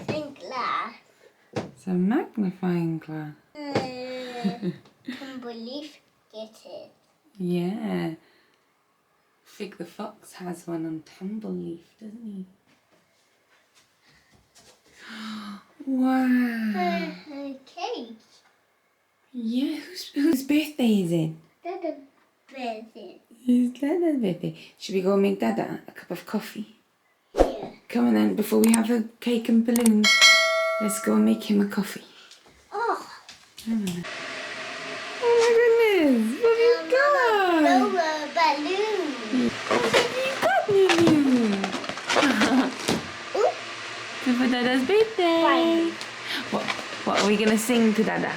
Think glass. It's a magnifying glass. Can't believe get it. Yeah. Fig the Fox has one on Tumbleleaf, doesn't he? Wow. Cake. Yeah, whose birthday is it? Dada birthday. It's Dada's birthday. Should we go and make Dada a cup of coffee? Yeah. Come on then, before we have the cake and balloons, let's go and make him a coffee. Oh. Come on. Oh my goodness, what have you got? Blow a balloon. What have you got, Lulu? It's for Dada's birthday. Fine. What are we going to sing to Dada?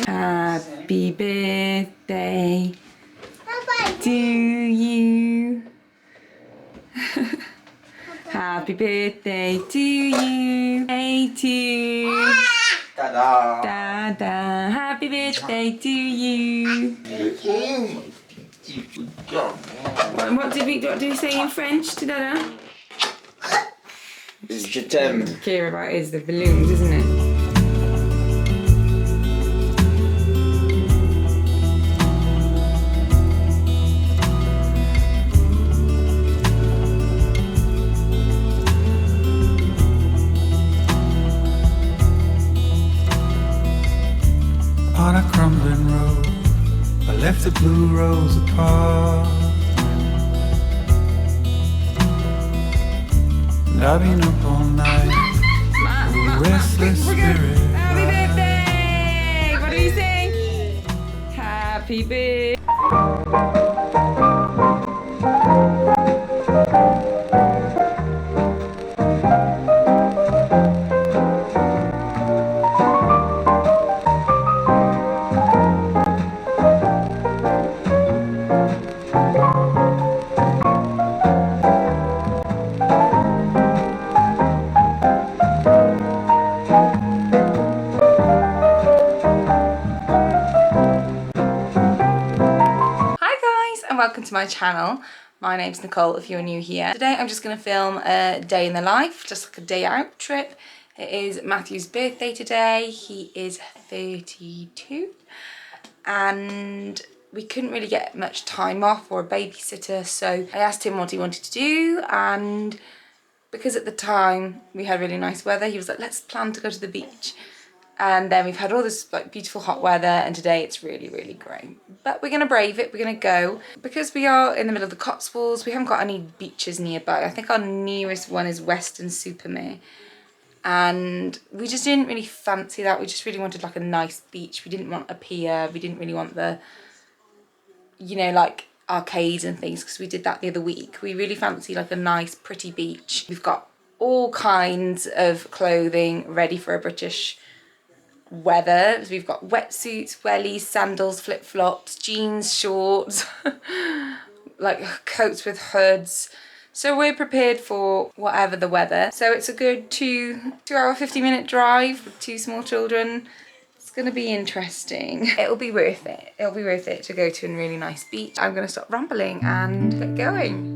Happy birthday to you. Happy birthday to you. Hey to Ta-da! Dada. Happy birthday to you. Good job. What did we say in French to Dada? Je t'aime. Care about is the balloons, isn't it? On a crumbling road, I left the blue rose apart. And I've been up all night, restless spirit. Happy birthday! What do you say? Happy birthday! Welcome to my channel. My name's Nicole if you're new here. Today I'm just going to film a day in the life, just like a day out trip. It is Matthew's birthday today. He is 32 and we couldn't really get much time off or a babysitter, so I asked him what he wanted to do, and because at the time we had really nice weather, he was like, let's plan to go to the beach. And then we've had all this like beautiful hot weather, and today it's really, really great. But we're gonna brave it, we're gonna go. Because we are in the middle of the Cotswolds, we haven't got any beaches nearby. I think our nearest one is Weston-super-Mare. And we just didn't really fancy that. We just really wanted like a nice beach. We didn't want a pier, we didn't really want the, you know, like arcades and things, because we did that the other week. We really fancy like a nice, pretty beach. We've got all kinds of clothing ready for a British weather. So we've got wetsuits, wellies, sandals, flip-flops, jeans, shorts, like coats with hoods. So we're prepared for whatever the weather. So it's a good 2-hour 50-minute drive with 2 small children. It's gonna be interesting. It'll be worth it. It'll be worth it to go to a really nice beach. I'm gonna stop rambling and get going.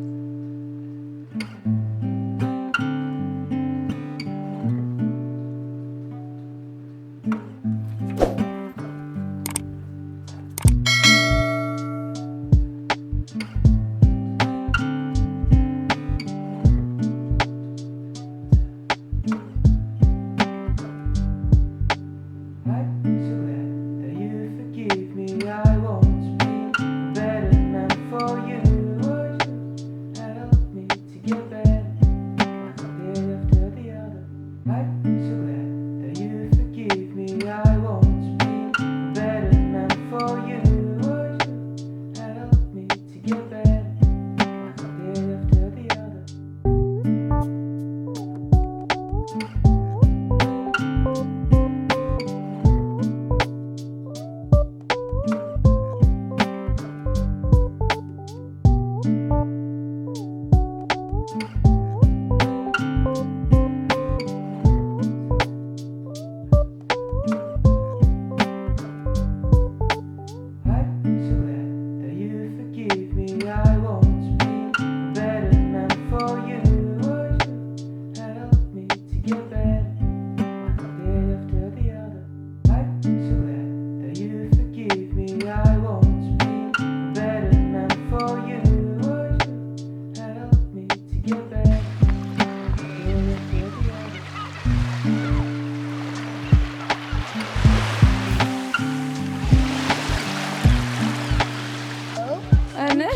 I won't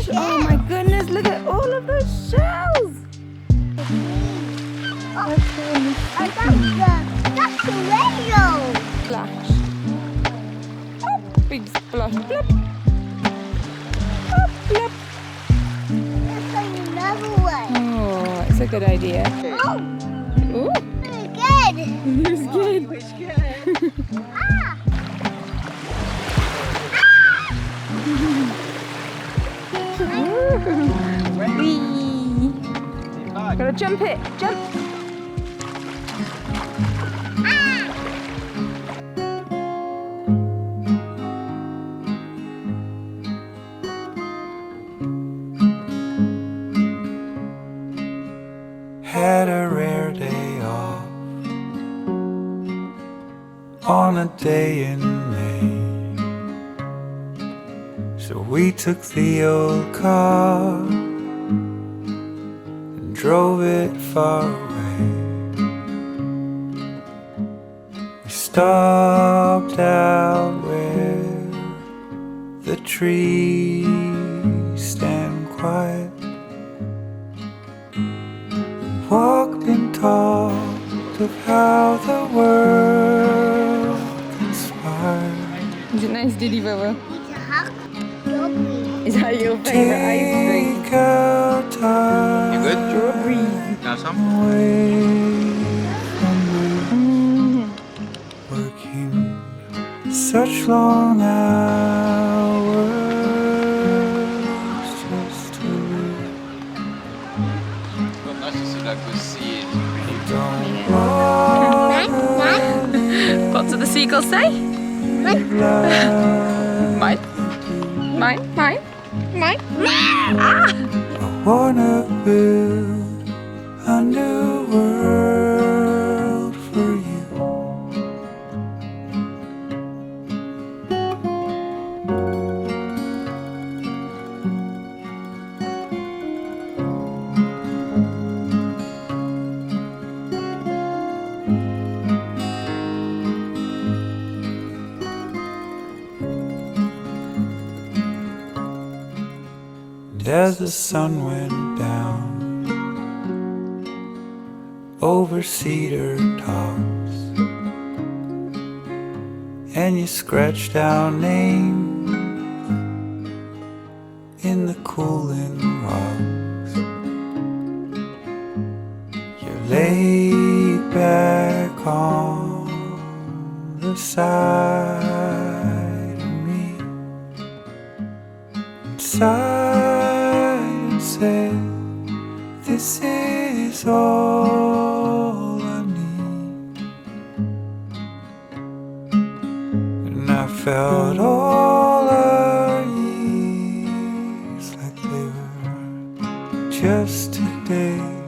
gosh! Oh my goodness! Look at all of those shells. That's the radio. Splash. Oh, big splash. Blip. Oh, blip. That's another way. Oh, it's a good idea. Oh, Ooh, good. you're scared. Ah. Whee. Gotta jump it. Jump. Had a rare day off on a day in May, so we took the old car and drove it far away. We stopped out where the trees stand quiet, walked and talked of how the world conspired. Is it nice, Diddy Bubba? It's a hug. Strawberry. Is that your favorite ice cream? Take our time You good? Strawberry. Got some? away from you, working such long hours just to live. Well, nice to see that good seed. Don't What do the seagulls say? Mine. Mine. Mine. Mine. Mine. Ah! I wanna build a new world for you. And as the sun went down over cedar tops, and you scratched our names in the cooling rocks, you laid back on the side of me and sighed and said, "This is all I need." And I felt all our years like they were just today.